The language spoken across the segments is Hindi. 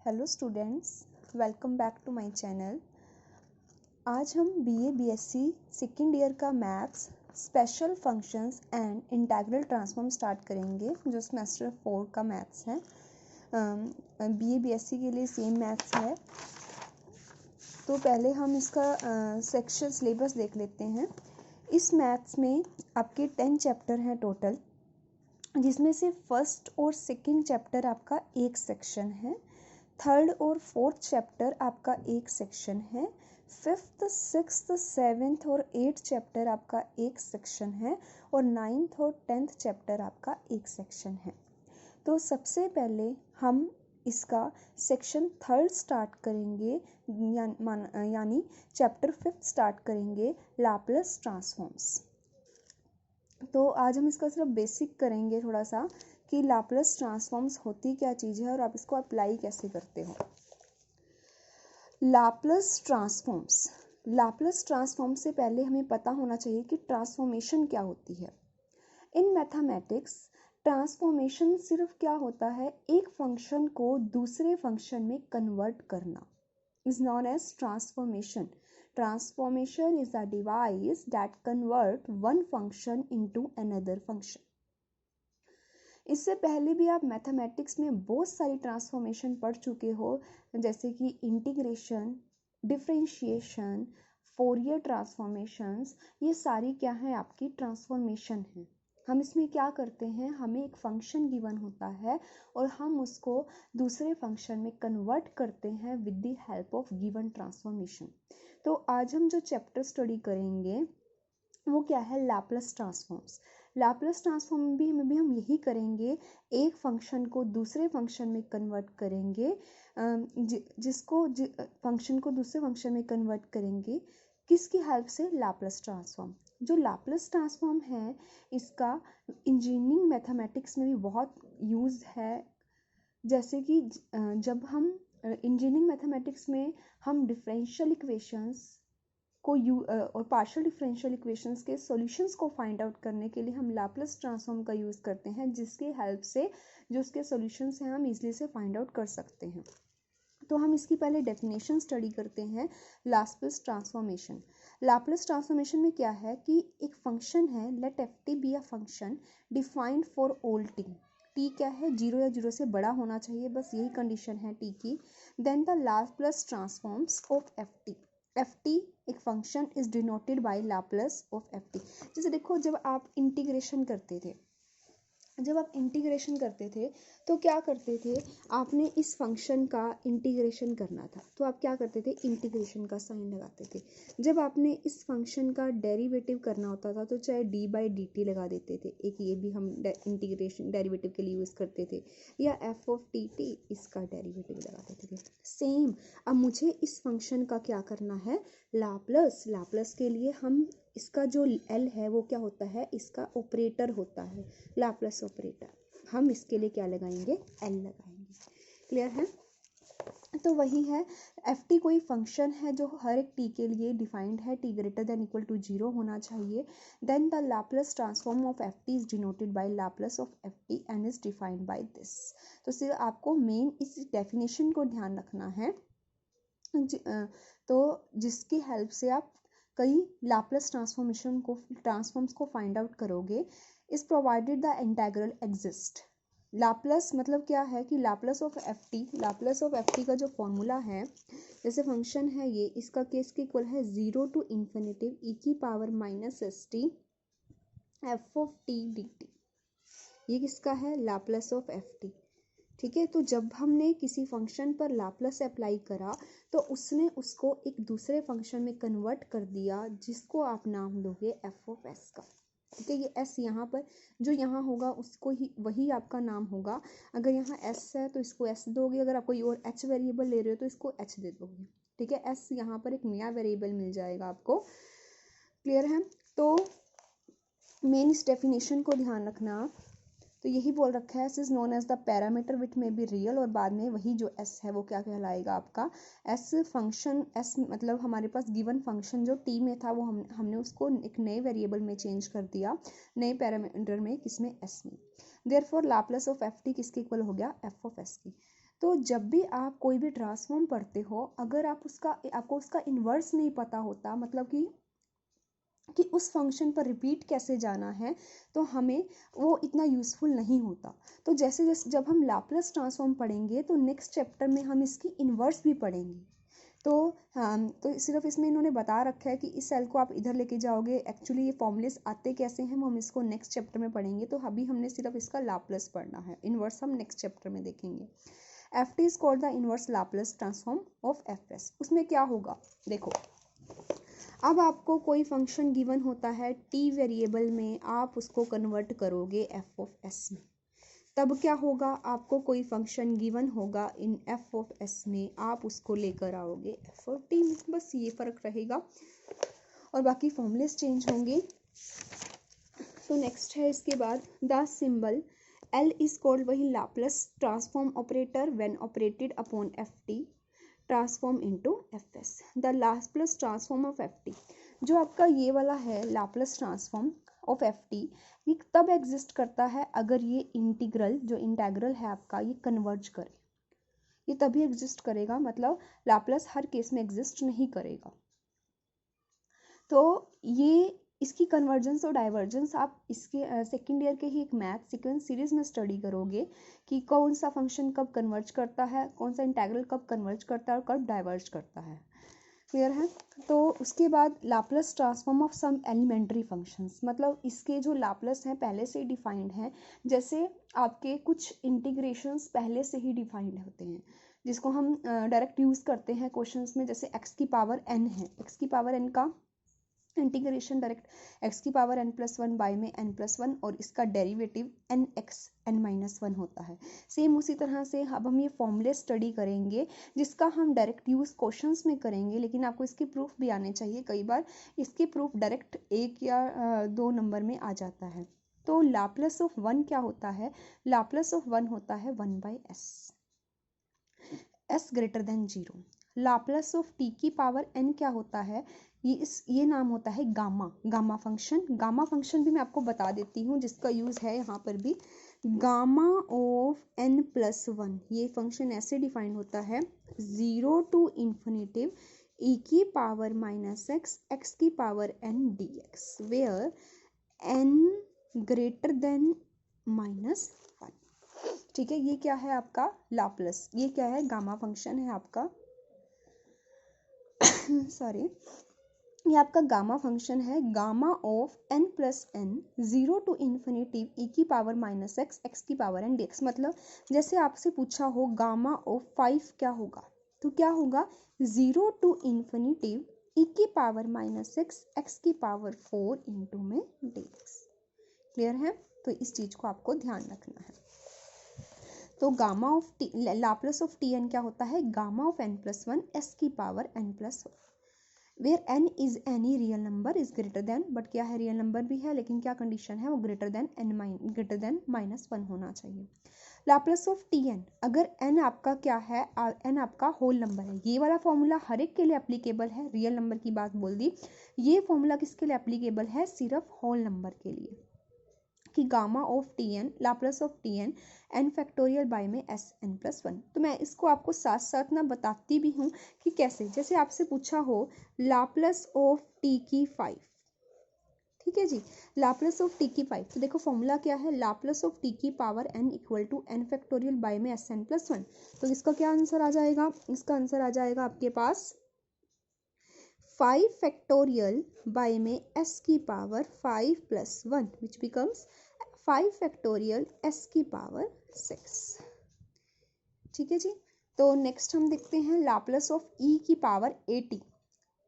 Hello students, welcome back to my channel. आज हम बीए बीएससी सेकेंड ईयर का maths special functions and integral transform start करेंगे, जो सेमेस्टर 4 का मैथ्स है। बीए बीएससी के लिए सेम मैथ्स है। तो पहले हम इसका सेक्शन सिलेबस देख लेते हैं। इस मैथ्स में आपके 10 चैप्टर हैं टोटल, जिसमें से फर्स्ट और सेकंड चैप्टर आपका एक सेक्शन है, थर्ड और फोर्थ चैप्टर आपका एक सेक्शन है, फिफ्थ सिक्स्थ सेवेंथ और एट्थ चैप्टर आपका एक सेक्शन है, और नाइन्थ और 10th चैप्टर आपका एक सेक्शन है। तो सबसे पहले हम इसका सेक्शन थर्ड स्टार्ट करेंगे, यानी चैप्टर फिफ्थ स्टार्ट करेंगे, लाप्लास ट्रांसफॉर्म्स। तो आज हम इसका सिर्फ बेसिक करेंगे थोड़ा सा कि लाप्लास ट्रांसफॉर्म्स होती क्या चीज़ है और आप इसको अप्लाई कैसे करते हो। लाप्लास ट्रांसफॉर्म से पहले हमें पता होना चाहिए कि ट्रांसफॉर्मेशन क्या होती है। इन मैथमेटिक्स ट्रांसफॉर्मेशन सिर्फ क्या होता है, एक फंक्शन को दूसरे फंक्शन में कन्वर्ट करना is known as transformation. Transformation is a device that convert one function into another function. इससे पहले भी आप मैथमेटिक्स में बहुत सारी ट्रांसफॉर्मेशन पढ़ चुके हो, जैसे कि इंटीग्रेशन, डिफरेंशिएशन, फोरियर ट्रांसफॉर्मेशंस। ये सारी क्या है, आपकी ट्रांसफॉर्मेशन है। हम इसमें क्या करते हैं, हमें एक फंक्शन गिवन होता है और हम उसको दूसरे फंक्शन में कन्वर्ट करते हैं with the help of given transformation. तो आज हम जो चैप्टर स्टडी करेंगे वो क्या है, लाप्लास ट्रांसफॉर्म्स। लाप्लास ट्रांसफॉर्म भी हम यही करेंगे, एक फंक्शन को दूसरे फंक्शन में कन्वर्ट करेंगे, जिसको फंक्शन को दूसरे फंक्शन में कन्वर्ट करेंगे किसकी हेल्प से, लाप्लास ट्रांसफॉर्म। जो लाप्लास ट्रांसफॉर्म है इसका इंजीनियरिंग मैथमेटिक्स में भी बहुत यूज़ है। जैसे कि जब हम इंजीनियरिंग मैथमेटिक्स में हम डिफरेंशियल इक्वेशंस को और पार्शियल डिफरेंशियल इक्वेशंस के सॉल्यूशंस को फाइंड आउट करने के लिए हम लाप्लास ट्रांसफॉर्म का यूज़ करते हैं, जिसके हेल्प से जो उसके सॉल्यूशंस हैं हम इजीली से फाइंड आउट कर सकते हैं। तो हम इसकी पहले डेफिनेशन स्टडी करते हैं, लाप्लास ट्रांसफॉर्मेशन। लाप्लास ट्रांसफॉर्मेशन में क्या है कि एक फंक्शन है, let F T be a function defined for all T. T क्या है, 0 या 0 से बड़ा होना चाहिए, बस यही कंडीशन है टी की। Then the Laplace transforms of F T. F T एक function is denoted by Laplace of F T. जैसे देखो, जब आप इंटीग्रेशन करते थे तो क्या करते थे, आपने इस फंक्शन का इंटीग्रेशन करना था तो आप क्या करते थे, इंटीग्रेशन का साइन लगाते थे। जब आपने इस फंक्शन का डेरिवेटिव करना होता था तो चाहे डी बाई डी टी लगा देते थे, एक ये भी हम इंटीग्रेशन डेरिवेटिव के लिए यूज़ करते थे, या एफ ऑफ टी टी इसका डेरिवेटिव लगा देते थे। सेम अब मुझे इस फंक्शन का क्या करना है, लाप्लास के लिए हम इसका जो एल है वो क्या होता है, इसका ऑपरेटर होता है, लाप्लास ऑपरेटर। हम इसके लिए क्या लगाएंगे, एल लगाएंगे। क्लियर है। तो वही है, एफ टी कोई फंक्शन है जो हर एक टी के लिए डिफाइंड है, T greater than equal to 0 होना चाहिए। Then the Laplace transform of F T is denoted by Laplace of F T and is defined by this. तो सिर्फ आपको मेन इस डेफिनेशन को ध्यान रखना है, तो जिसकी हेल्प से आप कई लाप्लास ट्रांसफॉर्म्स को फाइंड आउट करोगे। Is provided the integral exist. Laplace मतलब क्या है कि लाप्लास ऑफ एफ टी का जो फॉर्मूला है, जैसे फंक्शन है ये, इसका केस के इक्वल है 0 टू इन्फिनिटिव ई की power minus S T F of T D T. ये किसका है, लाप्लास ऑफ एफ टी। ठीक है। तो जब हमने किसी फंक्शन पर लाप्लास अप्लाई करा तो उसने उसको एक दूसरे फंक्शन में कन्वर्ट कर दिया, जिसको आप नाम दोगे एफ ऑफ एस का। ठीक है। ये एस यहाँ पर जो यहाँ होगा उसको ही वही आपका नाम होगा। अगर यहाँ एस है तो इसको एस दोगे, अगर आप कोई और एच वेरिएबल ले रहे हो तो इसको एच दे दोगे। ठीक है। एस यहाँ पर एक नया वेरिएबल मिल जाएगा आपको। क्लियर है। तो मेन इस डेफिनेशन को ध्यान रखना। तो यही बोल रखा है, S is known as the parameter which may be real, और बाद में वही जो एस है वो क्या कहलाएगा आपका एस फंक्शन। एस मतलब हमारे पास गिवन फंक्शन जो टी में था वो हमने उसको एक नए वेरिएबल में चेंज कर दिया, नए पैरामीटर में, किसमें, एस में। Therefore Laplace of F T किसके इक्वल हो गया, एफ ऑफ एस की। तो जब भी आप कोई भी ट्रांसफॉर्म पढ़ते हो, अगर आपको उसका इन्वर्स नहीं पता होता, मतलब कि उस फंक्शन पर रिपीट कैसे जाना है, तो हमें वो इतना यूज़फुल नहीं होता। तो जैसे जैसे जब हम लाप्लास ट्रांसफॉर्म पढ़ेंगे तो नेक्स्ट चैप्टर में हम इसकी इन्वर्स भी पढ़ेंगे। तो हाँ, तो सिर्फ इसमें इन्होंने बता रखा है कि इस सेल को आप इधर लेके जाओगे, एक्चुअली ये फॉर्मूलेस आते कैसे हैं वो हम इसको नेक्स्ट चैप्टर में पढ़ेंगे। तो अभी हमने सिर्फ इसका लाप्लास पढ़ना है, इन्वर्स हम नेक्स्ट चैप्टर में देखेंगे। F T is called the inverse Laplace transform of F S. उसमें क्या होगा, देखो अब आपको कोई फंक्शन गिवन होता है टी वेरिएबल में, आप उसको कन्वर्ट करोगे एफ ऑफ एस में। तब क्या होगा, आपको कोई फंक्शन गिवन होगा इन एफ ऑफ एस में, आप उसको लेकर आओगे एफ ऑफ टी में। बस ये फ़र्क रहेगा और बाकी फॉर्मूलेस चेंज होंगे। तो नेक्स्ट है इसके बाद the symbol L is called, वही Laplace transform operator when operated upon F T transform into F S. The Laplace transform of F T, जो आपका ये वाला है Laplace transform of F T, ये तब एग्जिस्ट करता है अगर ये इंटीग्रल, जो इंटीग्रल है आपका, ये कन्वर्ज करे, ये तभी एग्जिस्ट करेगा। मतलब लाप्लास हर केस में एग्जिस्ट नहीं करेगा। तो ये इसकी कन्वर्जेंस और डाइवर्जेंस आप इसके सेकेंड ईयर के ही एक मैथ सीक्वेंस सीरीज में स्टडी करोगे कि कौन सा फंक्शन कब कन्वर्ज करता है, कौन सा इंटीग्रल कब कन्वर्ज करता है और कब डाइवर्ज करता है। क्लियर है। तो उसके बाद Laplace transform of some elementary functions, मतलब इसके जो लाप्लास हैं पहले से ही डिफाइंड हैं। जैसे आपके कुछ इंटीग्रेशंस पहले से ही डिफाइंड होते हैं जिसको हम डायरेक्ट यूज़ करते हैं क्वेश्चंस में। जैसे एक्स की पावर एन है, एक्स की पावर एन का इंटीग्रेशन डायरेक्ट एक्स की power N plus one by में एन प्लस वन और इसका derivative N X N minus one होता है। सेम उसी तरह से अब हम ये फॉर्मूले स्टडी करेंगे जिसका हम डायरेक्ट यूज़ क्वेश्चंस में करेंगे, लेकिन आपको इसके प्रूफ भी आने चाहिए। कई बार इसके प्रूफ डायरेक्ट एक या दो नंबर में आ जाता है। तो लाप्लास ऑफ वन क्या होता है, लाप्लास ऑफ वन होता है one by S, S greater than zero. Laplace of T की पावर एन क्या होता है, ये नाम होता है gamma, gamma function. Gamma function भी मैं आपको बता देती हूँ जिसका यूज़ है यहाँ पर भी। Gamma of N plus one, ये फंक्शन ऐसे डिफाइन होता है, ज़ीरो टू इन्फिनिटिव ई की पावर माइनस एक्स एक्स की power N D X, where N greater than minus one. ठीक है, ये क्या है आपका लाप्लास, ये क्या है, गामा फंक्शन है आपका सॉरी, ये आपका गामा फंक्शन है। Gamma of N plus N zero to infinitive E की पावर माइनस एक्स एक्स की पावर एन डी एक्स। मतलब जैसे आपसे पूछा हो गामा ऑफ 5 क्या होगा, तो क्या होगा, ज़ीरो टू इन्फिनिटिव ई की पावर माइनस एक्स एक्स की पावर 4 इंटू में डी एक्स। क्लियर है। तो इस चीज़ को आपको ध्यान रखना है। तो gamma of T, Laplace of T N क्या होता है, gamma of N plus one S की power N plus one, where N is any real number is greater than, but क्या है, रियल नंबर भी है लेकिन क्या कंडीशन है, वो ग्रेटर देन माइनस वन होना चाहिए। लाप्लास ऑफ टी एन, अगर एन आपका क्या है, एन आपका होल नंबर है, ये वाला फॉर्मूला हर एक के लिए एप्लीकेबल है, रियल नंबर की बात बोल दी। ये फॉर्मूला किसके लिए एप्लीकेबल है, सिर्फ होल नंबर के लिए, कि gamma of T N, Laplace of T N N factorial by में एस एन प्लस वन। तो मैं इसको आपको साथ साथ ना बताती भी हूँ कि कैसे। जैसे आपसे पूछा हो लाप्लास ऑफ टी की 5, ठीक है जी, लाप्लास ऑफ टी की 5, तो देखो फॉर्मूला क्या है, लाप्लास ऑफ टी की power N equal to N factorial by में एस एन प्लस वन। तो इसका क्या आंसर आ जाएगा, इसका आंसर आ जाएगा आपके पास 5 फैक्टोरियल बाय में एस की power 5 plus one which becomes 5 factorial S की पावर 6। ठीक है जी। तो नेक्स्ट हम देखते हैं लाप्लास ऑफ ई की पावर 80।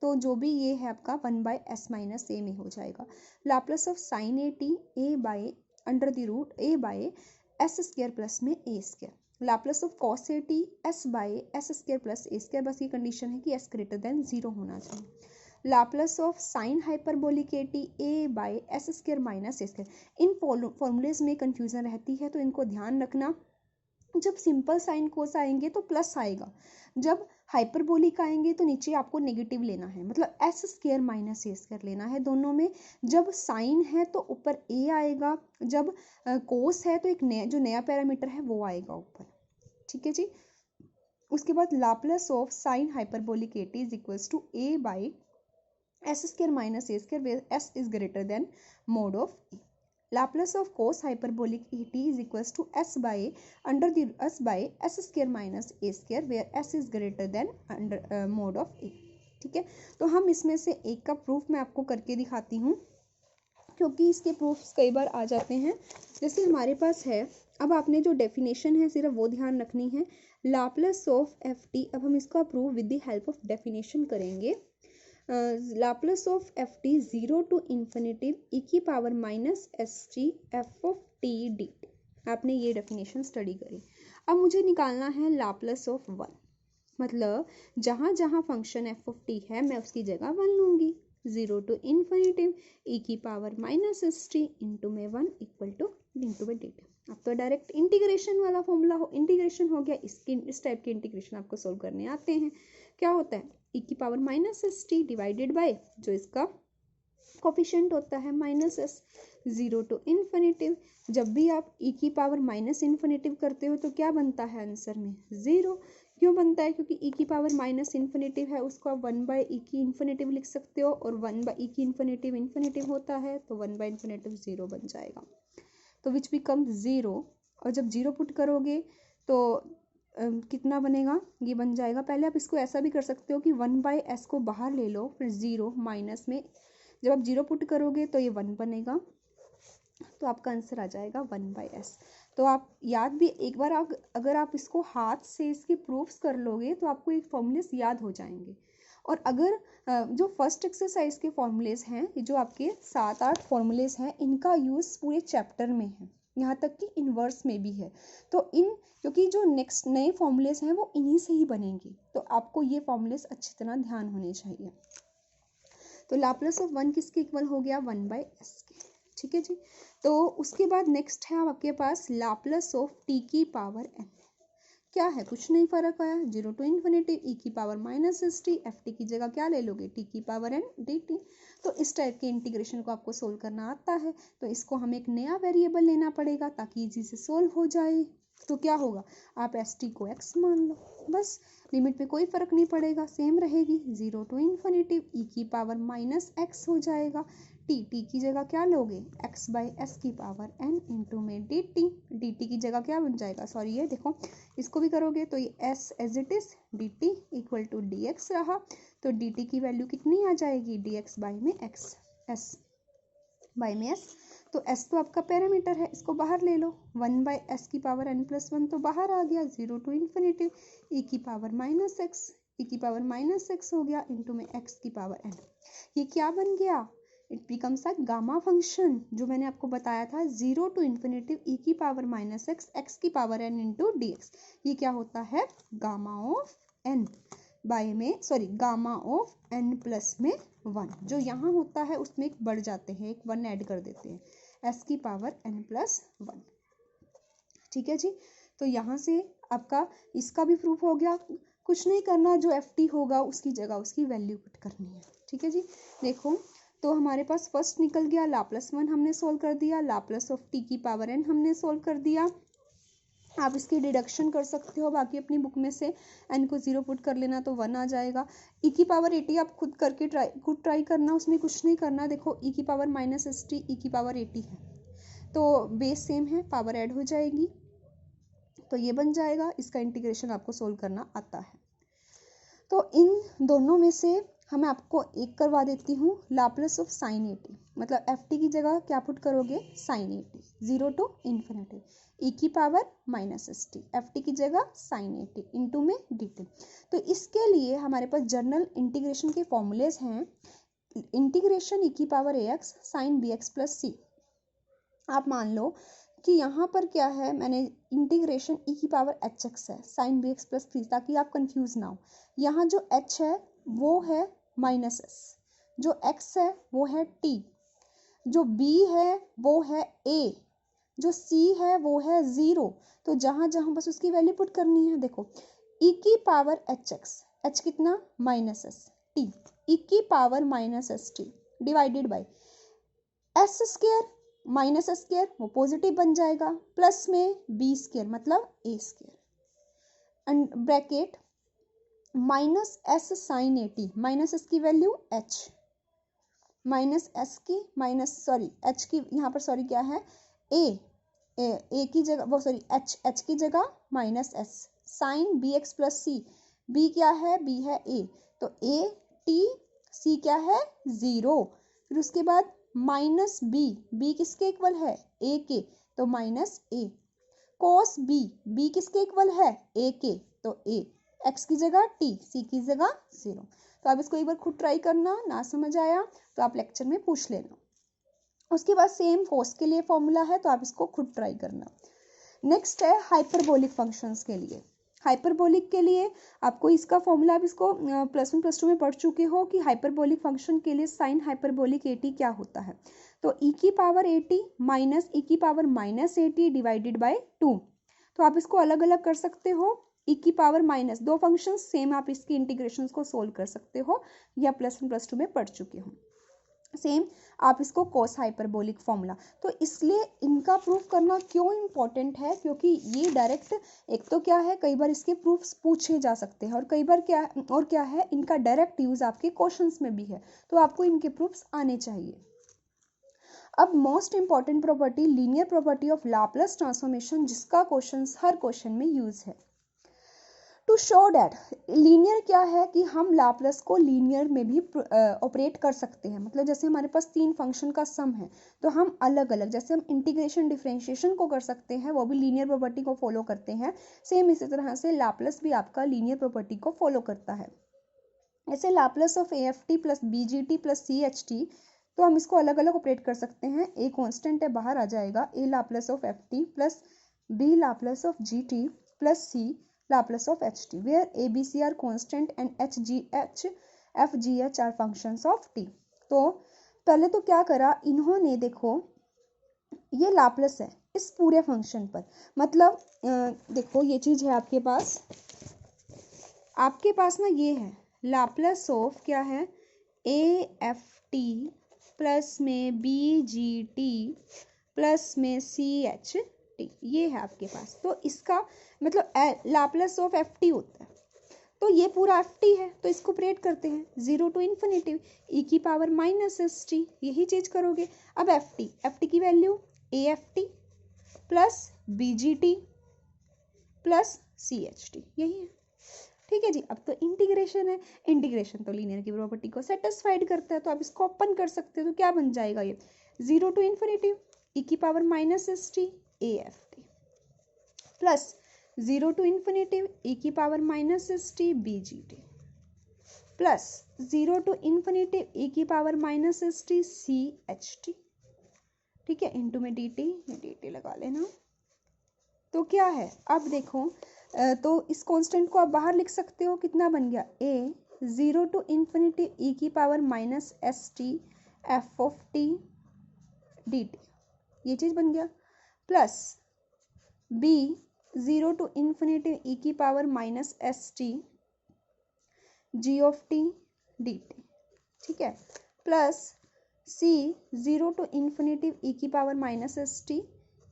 तो जो भी ये है आपका 1 बाय एस माइनस ए में हो जाएगा। Laplace of sine 80 A by under the root A by S square plus में A square. Laplace of cos 80 S by S square plus A square, बस ये कंडीशन है कि एस ग्रेटर देन 0 होना चाहिए। Laplace of sine hyperbolic 80 A by S square minus A square. In formulas में कंफ्यूजन रहती है तो इनको ध्यान रखना। जब सिंपल साइन कोस आएंगे तो प्लस आएगा, जब हाइपरबोलिक आएंगे तो नीचे आपको नेगेटिव लेना है, मतलब S square minus A square लेना है दोनों में। जब साइन है तो ऊपर ए आएगा, जब कोस है तो एक नया जो नया पैरामीटर है वो आएगा ऊपर। ठीक है जी। उसके बाद Laplace of sine hyperbolic A T is equals to A by S square minus A square where S is greater than mode of A. Laplace of cos hyperbolic et is equals to s by under the s by s square minus a square where s is greater than under mode of a. ठीक है, तो हम इसमें से एक का प्रूफ मैं आपको करके दिखाती हूँ, क्योंकि इसके प्रूफ्स कई बार आ जाते हैं. जैसे हमारे पास है, अब आपने जो डेफिनेशन है सिर्फ वो ध्यान रखनी है. लाप्लास ऑफ एफ टी, अब हम इसका proof with the help of definition करेंगे. Laplace of F T zero to infinitive E की power minus S T F of T D T. आपने ये डेफिनेशन स्टडी करी. अब मुझे निकालना है लाप्लास ऑफ वन, मतलब जहाँ जहाँ फंक्शन एफ ऑफ टी है मैं उसकी जगह वन लूँगी. जीरो टू इन्फिनिटिव ई की power minus S T into में वन इक्वल टू इंटू में डी टी. अब तो डायरेक्ट इंटीग्रेशन वाला फॉर्मूला इंटीग्रेशन हो गया. इस टाइप के इंटीग्रेशन आपको सोल्व करने आते हैं. क्या होता है, ई की power minus S T divided by जो इसका कोफिशिएंट होता है minus S. Zero to infinitive, जब भी आप ई की पावर माइनस इन्फिनिटिव करते हो तो क्या बनता है आंसर में, जीरो. क्यों बनता है, क्योंकि ई की पावर माइनस इन्फिनिटिव है, उसको आप वन बाई ई की इन्फिनिटिव लिख सकते हो, और वन बाई ई की इन्फिनिटिव इन्फिनिटिव होता है तो वन बाई इन्फिनिटिव जीरो बन जाएगा, तो विच बिकम जीरो. और जब जीरो पुट करोगे तो कितना बनेगा, ये बन जाएगा. पहले आप इसको ऐसा भी कर सकते हो कि वन बाई एस को बाहर ले लो, फिर जीरो माइनस में जब आप जीरो पुट करोगे तो ये वन बनेगा, तो आपका आंसर आ जाएगा वन बाई एस. तो आप याद भी एक बार अगर आप इसको हाथ से इसके प्रूफ्स कर लोगे तो आपको एक फॉर्मूलेस याद हो जाएंगे. और अगर जो फर्स्ट एक्सरसाइज के फॉर्मूलेस हैं, जो आपके 7-8 फॉर्मूलेस हैं, इनका यूज़ पूरे चैप्टर में है, यहाँ तक कि इन्वर्स में भी है. तो क्योंकि जो नेक्स्ट नए फॉर्मूलेस हैं वो इन्हीं से ही बनेंगे, तो आपको ये फॉर्मूलेस अच्छी तरह ध्यान होने चाहिए. तो लाप्लास ऑफ वन किसके इक्वल हो गया, वन बाई एस के. ठीक है जी. तो उसके बाद नेक्स्ट है आपके पास लाप्लास ऑफ टी की पावर एन. क्या है, कुछ नहीं फर्क आया, जीरो टू इन्फिनिटी ई की power minus S T, F T की जगह क्या ले लोगे, टी की पावर एन डी टी. तो इस टाइप के इंटीग्रेशन को आपको सोल्व करना आता है, तो इसको हमें एक नया वेरिएबल लेना पड़ेगा ताकि इजी से सोल्व हो जाए. तो क्या होगा, आप एस टी को एक्स मान लो, बस लिमिट में कोई फर्क नहीं पड़ेगा, सेम रहेगी. जीरो टू इन्फिनिटी ई की पावर माइनस एक्स हो जाएगा. टी की जगह क्या लोगे, एक्स बाई एस की पावर एन इंटू में डी टी की जगह क्या बन जाएगा, सॉरी ये देखो इसको भी करोगे तो ये S as it is D T equal to D X रहा. तो डी टी की वैल्यू कितनी आ जाएगी, डी एक्स बाई में एक्स, एस बाई में एस. तो एस तो आपका पैरामीटर है, इसको बाहर ले लो, वन बाई एस की पावर एन प्लस वन तो बाहर आ गया. जीरो टू इन्फिनिटी ई की पावर माइनस एक्स, ई की पावर माइनस एक्स हो गया इंटू में एक्स की पावर एन. ये क्या बन गया, it becomes a gamma function, जो मैंने आपको बताया था, जीरो टू इन्फिनिटी ई की पावर माइनस एक्स, एक्स की power N into D X. ये क्या होता है, गामा ऑफ एन बाय में, sorry gamma of N plus में वन. जो यहाँ होता है उसमें एक बढ़ जाते हैं, एक वन ऐड कर देते हैं, एस की पावर एन प्लस वन. ठीक है जी. तो यहाँ से आपका इसका भी प्रूफ हो गया. कुछ नहीं करना, जो एफ टी होगा उसकी जगह उसकी वैल्यू पुट करनी है. ठीक है जी. देखो तो हमारे पास फर्स्ट निकल गया, लाप्लास वन हमने सोल्व कर दिया, लाप्लास ऑफ टी की पावर एन हमने सोल्व कर दिया. आप इसकी डिडक्शन कर सकते हो बाकी अपनी बुक में से, एन को जीरो पुट कर लेना तो वन आ जाएगा. ई की पावर एटी आप खुद करके ट्राई करना, उसमें कुछ नहीं करना. देखो ई की power minus S T E की पावर एटी है तो बेस सेम है, पावर ऐड हो जाएगी तो ये बन जाएगा. इसका इंटीग्रेशन आपको सोल्व करना आता है. तो इन दोनों में से मैं आपको एक करवा देती हूँ, लाप्लास ऑफ साइन एटी, मतलब एफ टी की जगह क्या पुट करोगे, sine A T, zero to infinity E की power minus S T, F T की जगह साइन एटी इंटू में डी टी. तो इसके लिए हमारे पास जनरल इंटीग्रेशन के फॉर्मूलेज हैं. इंटीग्रेशन ई की power A X sine B X plus C. आप मान लो कि यहाँ पर क्या है, मैंने इंटीग्रेशन ई की पावर एच एक्स है sine B X plus three, ताकि आप कंफ्यूज ना हो. यहाँ जो एच है वो है माइनस एस, जो एक्स है वो है टी, जो बी है वो है ए, जो सी है वो है ज़ीरो. तो जहाँ जहाँ बस उसकी वैल्यू पुट करनी है. देखो ई की पावर एच एक्स, एच कितना माइनस एस, टी ई की power minus S T divided by S square minus square वो पॉजिटिव बन जाएगा, प्लस में बी स्क्वायर मतलब A square. Bracket minus S sine A T, minus S की वैल्यू एच, माइनस एस की एच की यहाँ पर सॉरी क्या है ए की जगह वो सॉरी एच की जगह minus S sine B X plus C, B क्या है, बी है ए, तो ए टी, सी क्या है 0, फिर उसके बाद माइनस बी, बी किसके इक्वल है ए के, तो माइनस ए, कोस बी, बी किसके इक्वल है ए के, तो ए, एक्स की जगह टी, सी की जगह 0। तो आप इसको एक बार खुद ट्राई करना, ना समझ आया तो आप लेक्चर में पूछ लेना। उसके बाद सेम कोस के लिए फॉर्मूला है, तो आप इसको खुद ट्राई करना। नेक्स्ट है हाइपरबोलिक फंक्शंस के लिए। हाइपरबोलिक के लिए आपको इसका फॉर्मूला, आप इसको प्लस 1 प्लस 2 में पढ़ चुके हो कि हाइपरबोलिक फंक्शन के लिए साइन हाइपरबोलिक ए टी क्या होता है, तो ई की पावर ए टी माइनस ई की power minus A T divided by 2। तो आप इसको अलग अलग कर सकते हो, ई की पावर माइनस, दो फंक्शन सेम, आप इसकी इंटीग्रेशन को सोल्व कर सकते हो, या प्लस 1 प्लस 2 में पढ़ चुके हो। सेम आप इसको कोस हाइपरबोलिक फॉर्मूला, तो इसलिए इनका प्रूफ करना क्यों इम्पोर्टेंट है, क्योंकि ये डायरेक्ट, एक तो क्या है कई बार इसके प्रूफ्स पूछे जा सकते हैं, और कई बार क्या है इनका डायरेक्ट यूज आपके क्वेश्चंस में भी है, तो आपको इनके प्रूफ्स आने चाहिए। अब most important property, linear property of Laplace transformation, जिसका हर क्वेश्चन में यूज है। टू शो डैट लीनियर क्या है कि हम लाप्लास को लीनियर में भी ऑपरेट कर सकते हैं, मतलब जैसे हमारे पास 3 फंक्शन का सम है, तो हम अलग अलग, जैसे हम इंटीग्रेशन डिफरेंशिएशन को कर सकते हैं, वो भी लीनियर प्रॉपर्टी को फॉलो करते हैं, सेम इसी तरह से लाप्लास भी आपका लीनियर प्रॉपर्टी को फॉलो करता है। ऐसे Laplace of A F T plus B G T plus C H T, तो हम इसको अलग अलग ऑपरेट कर सकते हैं। ए कॉन्स्टेंट है, बाहर आ जाएगा, A Laplace of F T plus B Laplace of G T plus C Laplace of ht, where a b c are constant and h g h f g h are functions of t। तो पहले तो क्या करा इन्होंने, देखो ये लाप्लास है इस पूरे फंक्शन पर, मतलब देखो ये चीज है आपके पास ना, ये है लाप्लास ऑफ क्या है ए एफ टी प्लस में बी जी टी प्लस में सी एच टी, ये है आपके पास। तो इसका मतलब लाप्लास ऑफ एफ टी होता है, तो ये पूरा एफ टी है, तो इसको ऑपरेट करते हैं 0 टू इन्फिनिटी ई की पावर माइनस एस टी, यही चीज करोगे। अब एफ टी की value A F T plus B G T plus C H T, यही है, ठीक है जी। अब तो इंटीग्रेशन है, इंटीग्रेशन तो लीनियर की प्रॉपर्टी को सेटिस्फाइड करता है, तो आप इसको ओपन कर सकते हो, तो क्या बन जाएगा ये 0 टू इन्फिनिटी ई की power minus S T A F T plus 0 to infinity E की power minus S T B G T plus 0 to infinity E की power minus S T C H T, ठीक है, इंटू में डी टी लगा लेना। तो क्या है, अब देखो तो इस कांस्टेंट को आप बाहर लिख सकते हो, कितना बन गया ए 0 टू इन्फिनिटी ई की power minus S T F of T D T, ये चीज बन गया, plus B 0 to infinity E की power minus S T G of T D T, ठीक है, plus C 0 to infinity E की power minus S T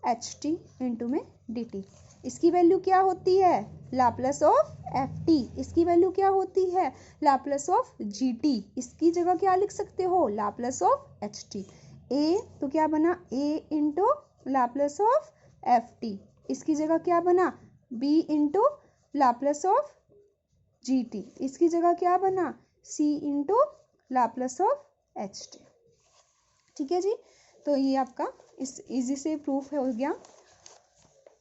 H T into में डी टी। इसकी वैल्यू क्या होती है लाप्लास ऑफ एफ टी, इसकी वैल्यू क्या होती है लाप्लास ऑफ जी टी, इसकी जगह क्या लिख सकते हो Laplace of H T. A तो क्या बना A into Laplace of F T, इसकी जगह क्या बना B into Laplace of G T, इसकी जगह क्या बना C into Laplace of H T, ठीक है जी। तो ये आपका इस इजी से प्रूफ हो गया।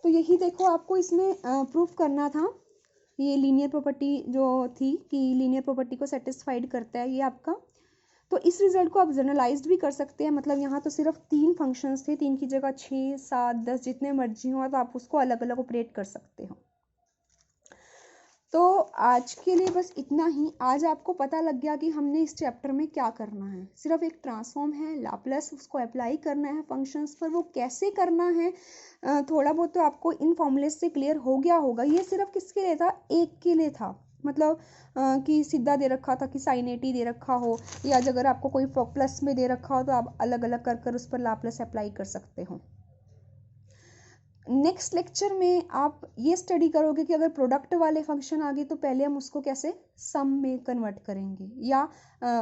तो यही देखो आपको इसमें प्रूफ करना था, ये लीनियर प्रॉपर्टी जो थी कि लीनियर प्रॉपर्टी को सेटिस्फाइड करता है ये आपका। तो इस रिजल्ट को आप जनरलाइज्ड भी कर सकते हैं, मतलब यहाँ तो सिर्फ 3 फंक्शंस थे, 3 की जगह 6 7 10 जितने मर्जी हो, तो आप उसको अलग अलग ऑपरेट कर सकते हो। तो आज के लिए बस इतना ही। आज आपको पता लग गया कि हमने इस चैप्टर में क्या करना है, सिर्फ एक ट्रांसफॉर्म है लाप्लास, उसको अप्लाई करना है फंक्शंस पर, वो कैसे करना है थोड़ा बहुत तो आपको इन फॉर्मूले से क्लियर हो गया होगा। ये सिर्फ किसके लिए था, एक के लिए था, मतलब कि सीधा दे रखा था कि साइन ए टी दे रखा हो, या अगर आपको कोई प्लस में दे रखा हो तो आप अलग अलग कर उस पर लाप्लास अप्लाई कर सकते हो। नेक्स्ट लेक्चर में आप ये स्टडी करोगे कि अगर प्रोडक्ट वाले फंक्शन आ गए तो पहले हम उसको कैसे सम में कन्वर्ट करेंगे, या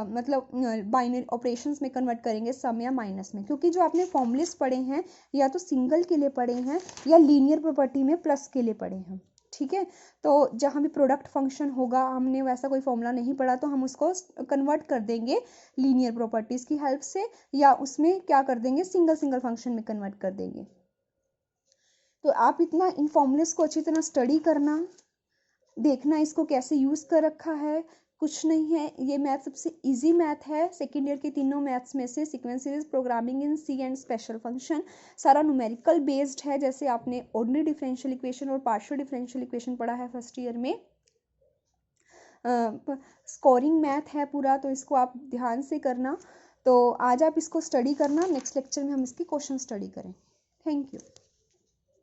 मतलब बाइनरी ऑपरेशंस में कन्वर्ट करेंगे, सम या माइनस में, क्योंकि जो आपने फॉर्मूलेस पढ़े हैं या तो सिंगल के लिए पढ़े हैं या लीनियर प्रॉपर्टी में प्लस के लिए पढ़े हैं। ठीक है, तो जहाँ भी प्रोडक्ट फंक्शन होगा, हमने वैसा कोई फॉर्मूला नहीं पढ़ा तो हम उसको कन्वर्ट कर देंगे लीनियर प्रॉपर्टीज की हेल्प से, या उसमें क्या कर देंगे, सिंगल सिंगल फंक्शन में कन्वर्ट कर देंगे। तो आप इतना इन फॉर्मूलेस को अच्छी तरह स्टडी करना, देखना इसको कैसे यूज़ कर रखा है। कुछ नहीं है, ये मैथ सबसे इजी मैथ है सेकेंड ईयर के तीनों मैथ्स में से। Sequence series, programming in C and special function, सारा न्यूमेरिकल बेस्ड है, जैसे आपने ऑर्डिनरी डिफरेंशियल इक्वेशन और पार्शियल डिफरेंशियल इक्वेशन पढ़ा है फर्स्ट ईयर में। स्कोरिंग मैथ है पूरा, तो इसको आप ध्यान से करना। तो आज आप इसको स्टडी करना, नेक्स्ट लेक्चर में हम इसकी क्वेश्चन स्टडी करें। Thank you.